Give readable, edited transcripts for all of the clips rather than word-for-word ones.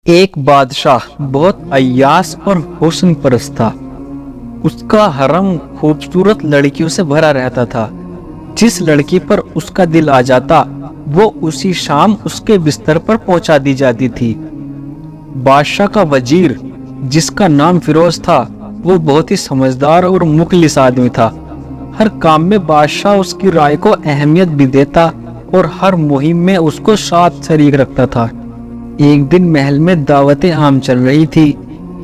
एक बादशाह बहुत अय्यास और हुस्न परस्त था। उसका हरम खूबसूरत लड़कियों से भरा रहता था। जिस लड़की पर उसका दिल आ जाता वो उसी शाम उसके बिस्तर पर पहुंचा दी जाती थी। बादशाह का वजीर, जिसका नाम फिरोज था, वो बहुत ही समझदार और मुखलिस आदमी था। हर काम में बादशाह उसकी राय को अहमियत भी देता और हर मुहिम में उसको साथ शरीक रखता था। एक दिन महल में दावतें आम चल रही थी।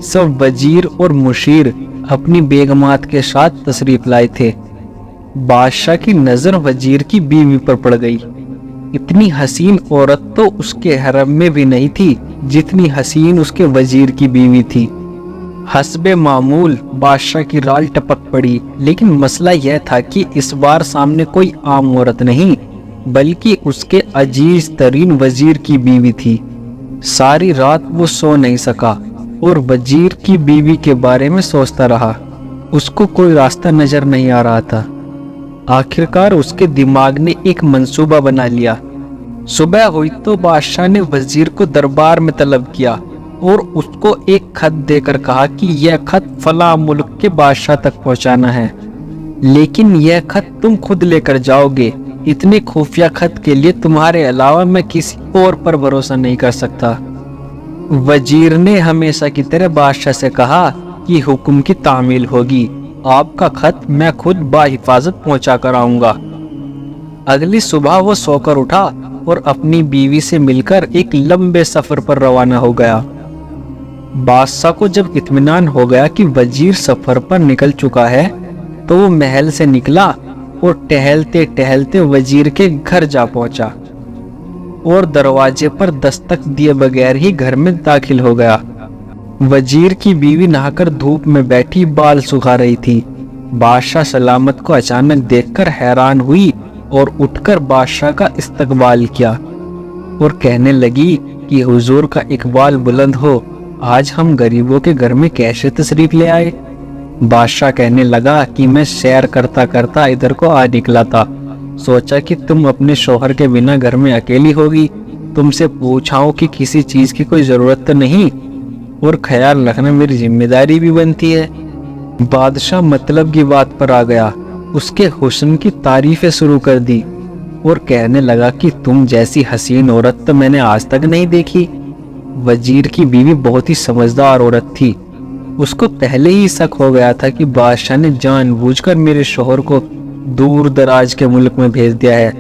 सब वजीर और मुशीर अपनी बेगमात के साथ तशरीफ लाए थे। बादशाह की नजर वजीर की बीवी पर पड़ गई। इतनी हसीन औरत तो उसके हरम में भी नहीं थी जितनी हसीन उसके वजीर की बीवी थी। हस्बे मामूल बादशाह की राल टपक पड़ी, लेकिन मसला यह था कि इस बार सामने कोई आम औरत नहीं बल्कि उसके अजीज तरीन वजीर की बीवी थी। सारी रात वो सो नहीं सका और वजीर की बीवी के बारे में सोचता रहा। उसको कोई रास्ता नजर नहीं आ रहा था। आखिरकार उसके दिमाग ने एक मंसूबा बना लिया। सुबह हुई तो बादशाह ने वजीर को दरबार में तलब किया और उसको एक खत देकर कहा कि यह खत फला मुल्क के बादशाह तक पहुंचाना है, लेकिन यह खत तुम खुद लेकर जाओगे। इतने खुफिया खत के लिए तुम्हारे अलावा मैं किसी और पर भरोसा नहीं कर सकता। वजीर ने हमेशा की तरह बादशाह से कहा कि हुक्म की तामील होगी। आपका खत मैं खुद बाहिफाजत पहुंचा कर आऊंगा। अगली सुबह वो सोकर उठा और अपनी बीवी से मिलकर एक लंबे सफर पर रवाना हो गया। बादशाह को जब इत्मीनान हो गया कि वजीर सफर पर निकल चुका है तो वो महल से निकला और टहलते टहलते वजीर के घर जा पहुंचा और दरवाजे पर दस्तक दिए बगैर ही घर में दाखिल हो गया। वजीर की बीवी नहाकर धूप में बैठी बाल सुखा रही थी। बादशाह सलामत को अचानक देखकर हैरान हुई और उठकर बादशाह का इस्तकबाल किया और कहने लगी कि हुजूर का इकबाल बुलंद हो, आज हम गरीबों के घर में कैसे तशरीफ ले आए। बादशाह कहने लगा कि मैं सैर करता करता इधर को आ निकला था। सोचा कि तुम अपने शौहर के बिना घर में अकेली होगी, तुमसे पूछाऊं कि किसी चीज की कोई जरूरत तो नहीं, और ख्याल रखना मेरी जिम्मेदारी भी बनती है। बादशाह मतलब की बात पर आ गया। उसके हुस्न की तारीफें शुरू कर दी और कहने लगा कि तुम जैसी हसीन औरत तो मैंने आज तक नहीं देखी। वजीर की बीवी बहुत ही समझदार औरत थी। उसको पहले ही शक हो गया था कि बादशाह ने जानबूझकर मेरे शौहर को दूर दराज के मुल्क में भेज दिया है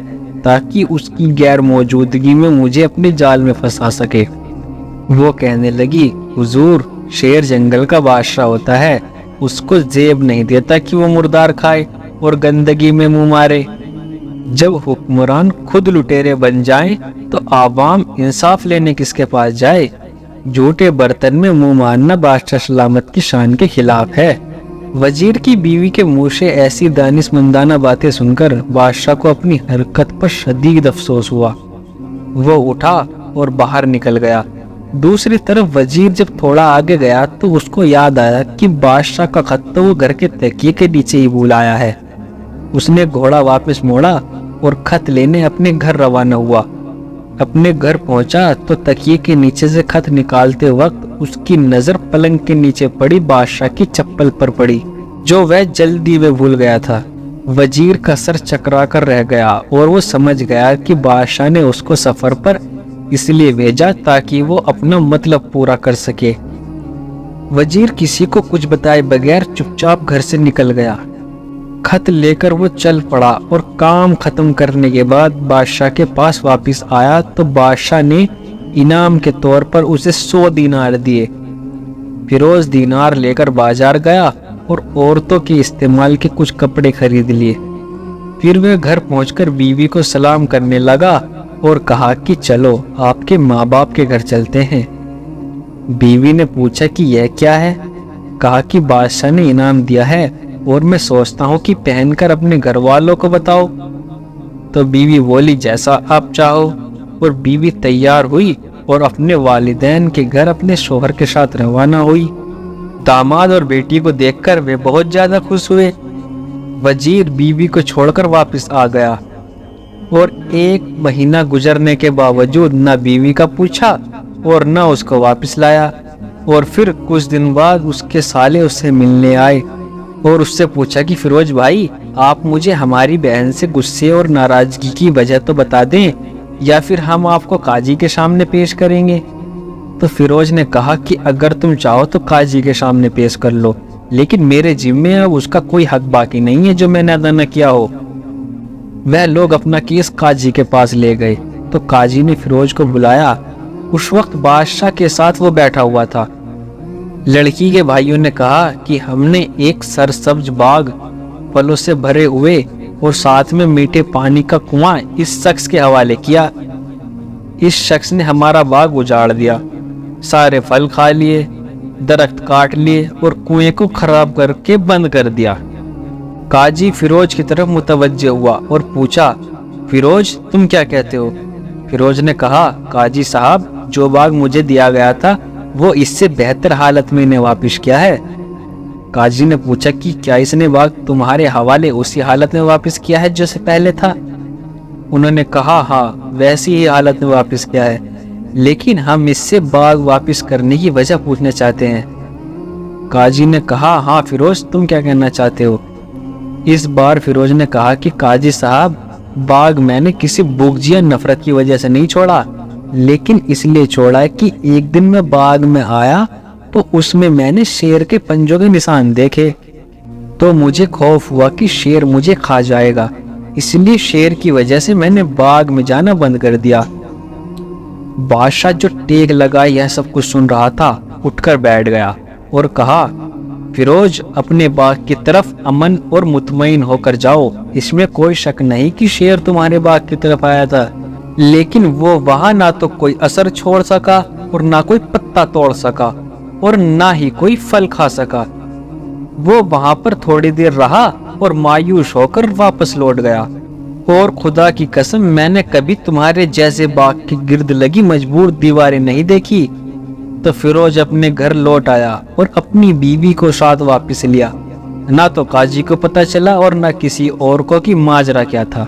ताकि उसकी गैर मौजूदगी में मुझे अपने जाल में फंसा सके। वो कहने लगी, हुजूर, शेर जंगल का बादशाह होता है, उसको जेब नहीं देता कि वो मुर्दार खाए और गंदगी में मुंह मारे। जब हुक्मरान खुद लुटेरे बन जाएं तो आवाम इंसाफ लेने किसके पास जाए। झूठे बर्तन में मुंह मारना बादशाह सलामत की शान के खिलाफ है। वजीर की बीवी के मुंह से ऐसी दानिशमंदाना बातें सुनकर बादशाह को अपनी हरकत पर शदीद अफसोस हुआ। वो उठा और बाहर निकल गया। दूसरी तरफ वजीर जब थोड़ा आगे गया तो उसको याद आया कि बादशाह का खत तो वो घर के तकिए के नीचे ही भूल आया है। उसने घोड़ा वापस मोड़ा और खत लेने अपने घर रवाना हुआ। अपने घर पहुंचा तो तकिए के नीचे से खत निकालते वक्त उसकी नजर पलंग के नीचे पड़ी बादशाह की चप्पल पर पड़ी, जो वह जल्दी में भूल गया था। वजीर का सर चकरा कर रह गया और वो समझ गया कि बादशाह ने उसको सफर पर इसलिए भेजा ताकि वो अपना मतलब पूरा कर सके। वजीर किसी को कुछ बताए बगैर चुपचाप घर से निकल गया। खत लेकर वो चल पड़ा और काम खत्म करने के बाद बादशाह के पास वापस आया तो बादशाह ने इनाम के तौर पर उसे 100 दीनार दिए। फिरोज दीनार लेकर बाजार गया और औरतों के इस्तेमाल के कुछ कपड़े खरीद लिए। फिर वह घर पहुंचकर बीवी को सलाम करने लगा और कहा कि चलो आपके माँ बाप के घर चलते हैं। बीवी ने पूछा कि यह क्या है। कहा कि बादशाह ने इनाम दिया है और मैं सोचता हूँ कि पहनकर अपने घर वालों को बताओ। तो बीवी बोली, जैसा आप चाहो। और बीवी तैयार हुई और अपने वालिदैन के घर अपने शौहर के साथ रवाना हुई। दामाद और बेटी को देखकर वे बहुत ज्यादा खुश हुए। वजीर बीवी को छोड़कर वापस आ गया और 1 महीना गुजरने के बावजूद न बीवी का पूछा اور نہ اس کو واپس لایا۔ اور پھر کچھ دن بعد اس کے سالے اس سے ملنے آئے اور اس سے پوچھا کہ فیروز بھائی، آپ مجھے ہماری بہن سے غصے اور ناراضگی کی وجہ تو بتا دیں، یا پھر ہم آپ کو قاضی کے سامنے پیش کریں گے۔ تو فیروز نے کہا کہ اگر تم چاہو تو قاضی کے سامنے پیش کر لو، لیکن میرے ذمے اب اس کا کوئی حق باقی نہیں ہے جو میں نے ادا نہ کیا ہو۔ وہ لوگ اپنا کیس قاضی کے پاس لے گئے تو قاضی نے فیروز کو بلایا۔ اس وقت بادشاہ کے ساتھ وہ بیٹھا ہوا تھا۔ لڑکی کے بھائیوں نے کہا کہ ہم نے ایک سرسبز باغ، پھلوں سے بھرے ہوئے اور ساتھ میں میٹھے پانی کا کنواں اس شخص کے حوالے کیا۔ اس شخص نے ہمارا باغ اجاڑ دیا، سارے پھل کھا لیے، درخت کاٹ لیے اور کنویں کو خراب کر کے بند کر دیا۔ قاضی فیروز کی طرف متوجہ ہوا اور پوچھا، فیروز تم کیا کہتے ہو؟ فیروز نے کہا، قاضی صاحب، جو باغ مجھے دیا گیا تھا وہ اس سے بہتر حالت میں نے واپس کیا ہے۔ قاضی نے پوچھا کہ کیا اس نے باغ تمہارے حوالے اسی حالت میں واپس کیا ہے جو سے پہلے تھا؟ انہوں نے کہا، ہاں ویسی ہی حالت میں واپس کیا ہے، لیکن ہم اس سے باغ واپس کرنے کی وجہ پوچھنا چاہتے ہیں۔ قاضی نے کہا، ہاں فیروز تم کیا کہنا چاہتے ہو؟ اس بار فیروز نے کہا کہ قاضی صاحب، باغ میں نے کسی بغض یا نفرت کی وجہ سے نہیں چھوڑا، لیکن اس لیے چھوڑا ہے کہ ایک دن میں باغ میں آیا تو اس میں میں نے شیر کے پنجوں کے نشان دیکھے، تو مجھے خوف ہوا کہ شیر مجھے کھا جائے گا، اس لیے شیر کی وجہ سے میں نے باغ میں جانا بند کر دیا۔ بادشاہ جو ٹیک لگا یہ سب کچھ سن رہا تھا اٹھ کر بیٹھ گیا اور کہا، فیروز اپنے باغ کی طرف امن اور مطمئن ہو کر جاؤ، اس میں کوئی شک نہیں کہ شیر تمہارے باغ کی طرف آیا تھا، لیکن وہ وہاں نہ تو کوئی اثر چھوڑ سکا اور نہ کوئی پتا توڑ سکا اور نہ ہی کوئی پھل کھا سکا۔ وہ وہاں پر تھوڑی دیر رہا اور مایوس ہو کر واپس لوٹ گیا، اور خدا کی قسم میں نے کبھی تمہارے جیسے باغ کی گرد لگی مضبوط دیواریں نہیں دیکھی۔ تو فیروز اپنے گھر لوٹ آیا اور اپنی بیوی کو ساتھ واپس لیا، نہ تو قاضی کو پتہ چلا اور نہ کسی اور کو کہ ماجرا کیا تھا۔